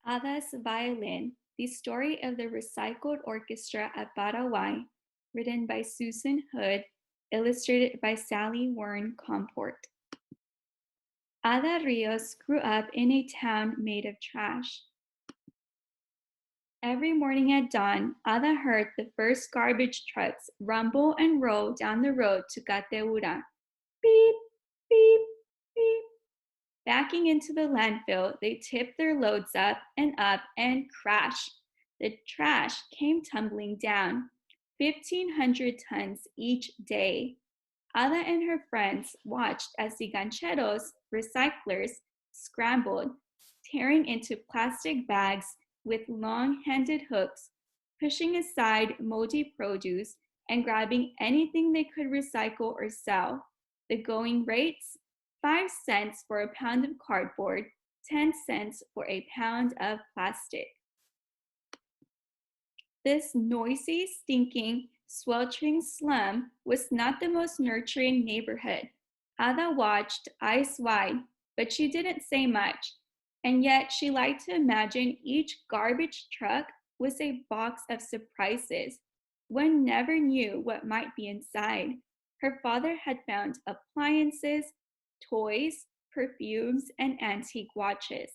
Ada's Violin, the story of the Recycled Orchestra at Paraguay, written by Susan Hood, illustrated by Sally Warren Comport. Ada Rios grew up in a town made of trash. Every morning at dawn, Ada heard the first garbage trucks rumble and roll down the road to Cateura. Beep, beep, beep. Backing into the landfill, they tipped their loads up and crash. The trash came tumbling down, 1,500 tons each day. Ada and her friends watched as the gancheros, recyclers, scrambled, tearing into plastic bags with long-handed hooks, pushing aside moldy produce and grabbing anything they could recycle or sell. The going rates: 5 cents for a pound of cardboard, 10 cents for a pound of plastic. This noisy, stinking, sweltering slum was not the most nurturing neighborhood. Ada watched, eyes wide, but she didn't say much. And yet she liked to imagine each garbage truck was a box of surprises. One never knew what might be inside. Her father had found appliances, toys, perfumes, and antique watches.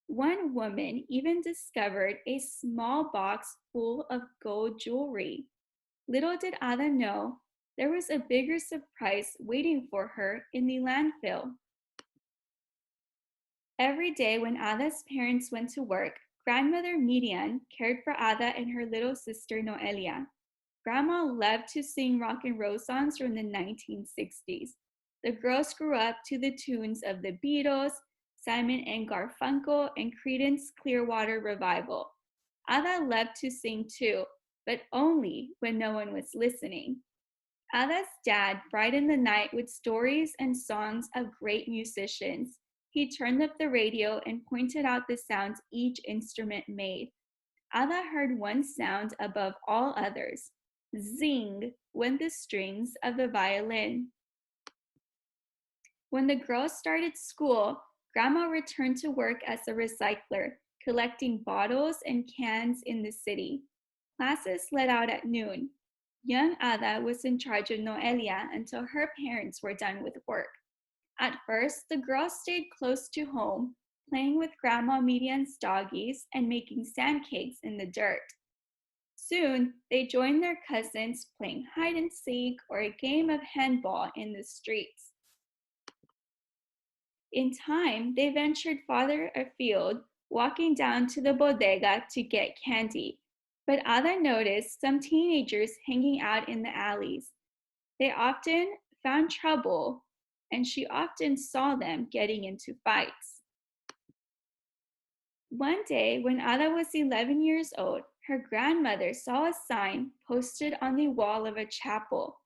One woman even discovered a small box full of gold jewelry. Little did Ada know, there was a bigger surprise waiting for her in the landfill. Every day when Ada's parents went to work, grandmother Miriam cared for Ada and her little sister Noelia. Grandma loved to sing rock and roll songs from the 1960s. The girls grew up to the tunes of the Beatles, Simon and Garfunkel, and Creedence Clearwater Revival. Ada loved to sing too, but only when no one was listening. Ada's dad brightened the night with stories and songs of great musicians. He turned up the radio and pointed out the sounds each instrument made. Ada heard one sound above all others. Zing went the strings of the violin. When the girls started school, Grandma returned to work as a recycler, collecting bottles and cans in the city. Classes let out at noon. Young Ada was in charge of Noelia until her parents were done with work. At first, the girls stayed close to home, playing with Grandma Miriam's doggies and making sand cakes in the dirt. Soon, they joined their cousins playing hide and seek or a game of handball in the streets. In time, they ventured farther afield, walking down to the bodega to get candy. But Ada noticed some teenagers hanging out in the alleys. They often found trouble, and she often saw them getting into fights. One day, when Ada was 11 years old, her grandmother saw a sign posted on the wall of a chapel.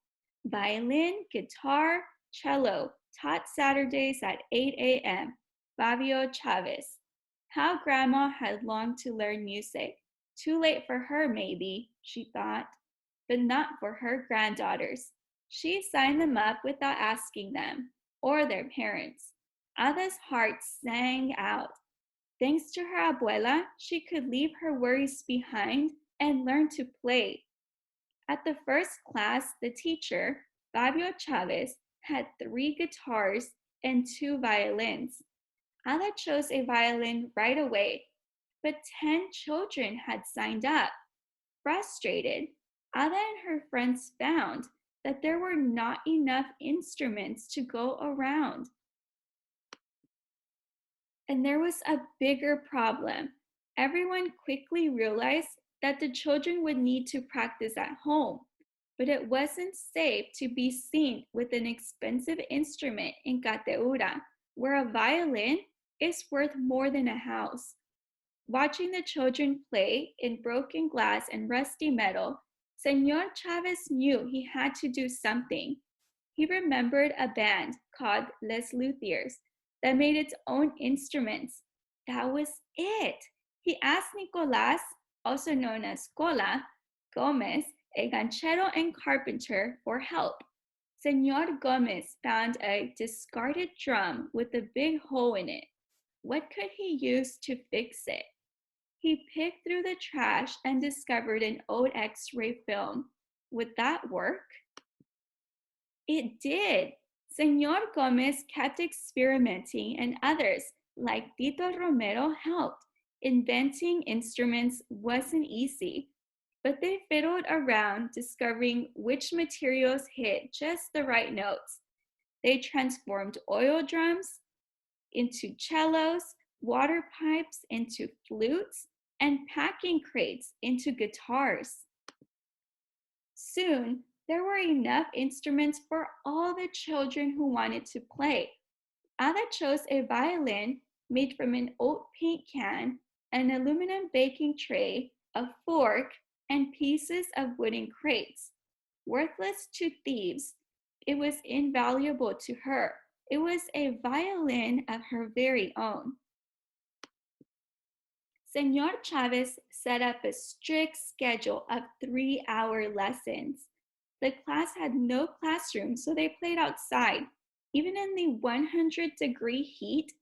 Violin, guitar, cello, taught Saturdays at 8 a.m. Fabio Chavez. How Grandma had longed to learn music. Too late for her, maybe, she thought, but not for her granddaughters. She signed them up without asking them, or their parents. Ada's heart sang out. Thanks to her abuela, she could leave her worries behind and learn to play. At the first class, the teacher, Fabio Chavez, had 3 guitars and 2 violins. Ada chose a violin right away, but 10 children had signed up. Frustrated, Ada and her friends found that there were not enough instruments to go around. And there was a bigger problem. Everyone quickly realized that the children would need to practice at home, but it wasn't safe to be seen with an expensive instrument in Cateura, where a violin is worth more than a house. Watching the children play in broken glass and rusty metal, Senor Chavez knew he had to do something. He remembered a band called Les Luthiers that made its own instruments. That was it. He asked Nicolas, also known as Cola, Gomez, a ganchero and carpenter, for help. Senor Gomez found a discarded drum with a big hole in it. What could he use to fix it? He picked through the trash and discovered an old X-ray film. Would that work? It did. Señor Gomez kept experimenting, and others, like Tito Romero, helped. Inventing instruments wasn't easy, but they fiddled around, discovering which materials hit just the right notes. They transformed oil drums into cellos, water pipes into flutes, and packing crates into guitars. Soon, there were enough instruments for all the children who wanted to play. Ada chose a violin made from an old paint can, an aluminum baking tray, a fork, and pieces of wooden crates. Worthless to thieves, it was invaluable to her. It was a violin of her very own. Señor Chavez set up a strict schedule of 3-hour lessons. The class had no classroom, so they played outside, even in the 100-degree heat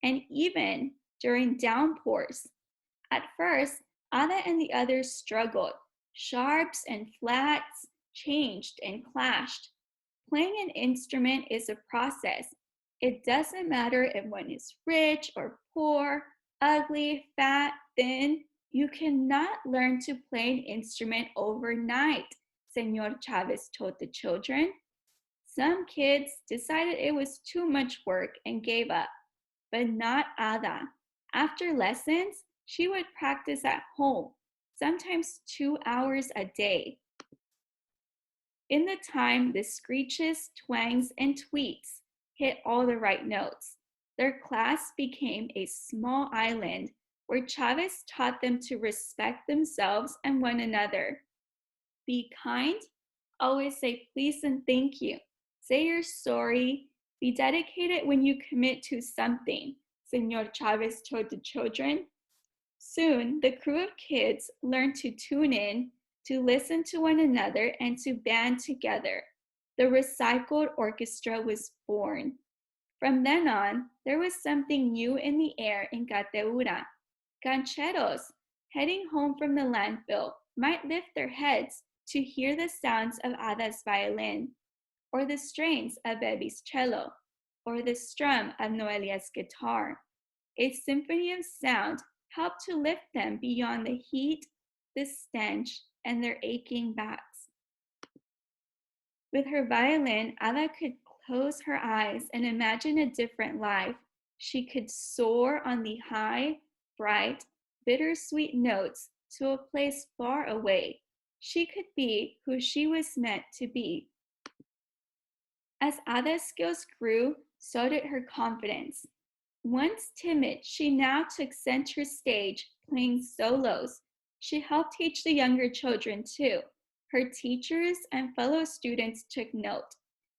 and even during downpours. At first, Ada and the others struggled. Sharps and flats changed and clashed. Playing an instrument is a process. It doesn't matter if one is rich or poor, ugly, fat, thin. You cannot learn to play an instrument overnight, Senor Chavez told the children. Some kids decided it was too much work and gave up, but not Ada. After lessons, she would practice at home, sometimes 2 hours a day. In the time, the screeches, twangs, and tweets hit all the right notes. Their class became a small island where Chavez taught them to respect themselves and one another. Be kind, always say please and thank you. Say you're sorry. Be dedicated when you commit to something, Senor Chavez told the children. Soon, the crew of kids learned to tune in, to listen to one another, and to band together. The Recycled Orchestra was born. From then on, there was something new in the air in Cateura. Gancheros, heading home from the landfill, might lift their heads to hear the sounds of Ada's violin, or the strains of Baby's cello, or the strum of Noelia's guitar. A symphony of sound helped to lift them beyond the heat, the stench, and their aching backs. With her violin, Ada could close her eyes and imagine a different life. She could soar on the high, bright, bittersweet notes to a place far away. She could be who she was meant to be. As Ada's skills grew, so did her confidence. Once timid, she now took center stage, playing solos. She helped teach the younger children too. Her teachers and fellow students took note.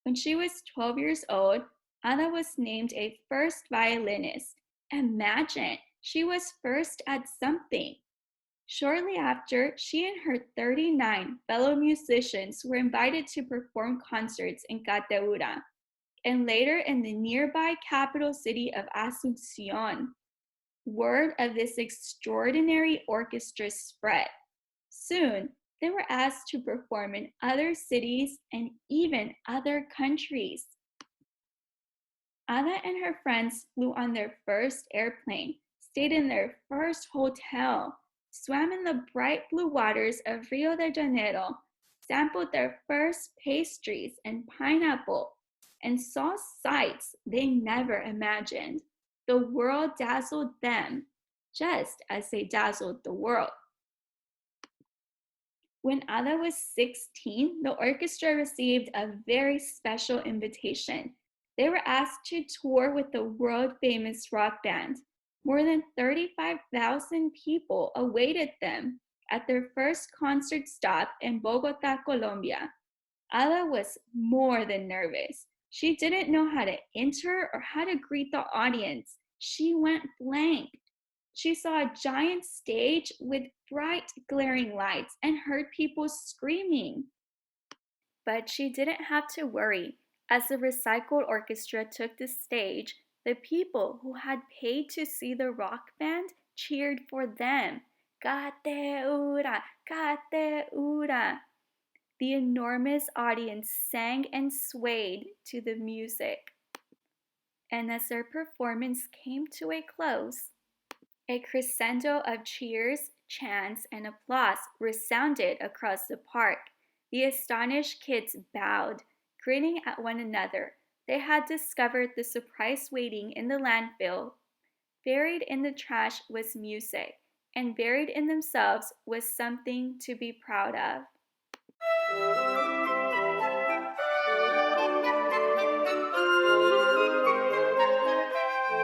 When she was 12 years old, Ada was named a first violinist. Imagine, she was first at something. Shortly after, she and her 39 fellow musicians were invited to perform concerts in Cateura, and later in the nearby capital city of Asunción. Word of this extraordinary orchestra spread. Soon, they were asked to perform in other cities and even other countries. Ada and her friends flew on their first airplane, stayed in their first hotel, swam in the bright blue waters of Rio de Janeiro, sampled their first pastries and pineapple, and saw sights they never imagined. The world dazzled them, just as they dazzled the world. When Ada was 16, the orchestra received a very special invitation. They were asked to tour with the world-famous rock band. More than 35,000 people awaited them at their first concert stop in Bogota, Colombia. Ada was more than nervous. She didn't know how to enter or how to greet the audience. She went blank. She saw a giant stage with bright, glaring lights and heard people screaming. But she didn't have to worry. As the Recycled Orchestra took the stage, the people who had paid to see the rock band cheered for them. Kateura, Kateura. The enormous audience sang and swayed to the music. And as their performance came to a close, a crescendo of cheers, chants, and applause resounded across the park. The astonished kids bowed, grinning at one another. They had discovered the surprise waiting in the landfill. Buried in the trash was music, and buried in themselves was something to be proud of.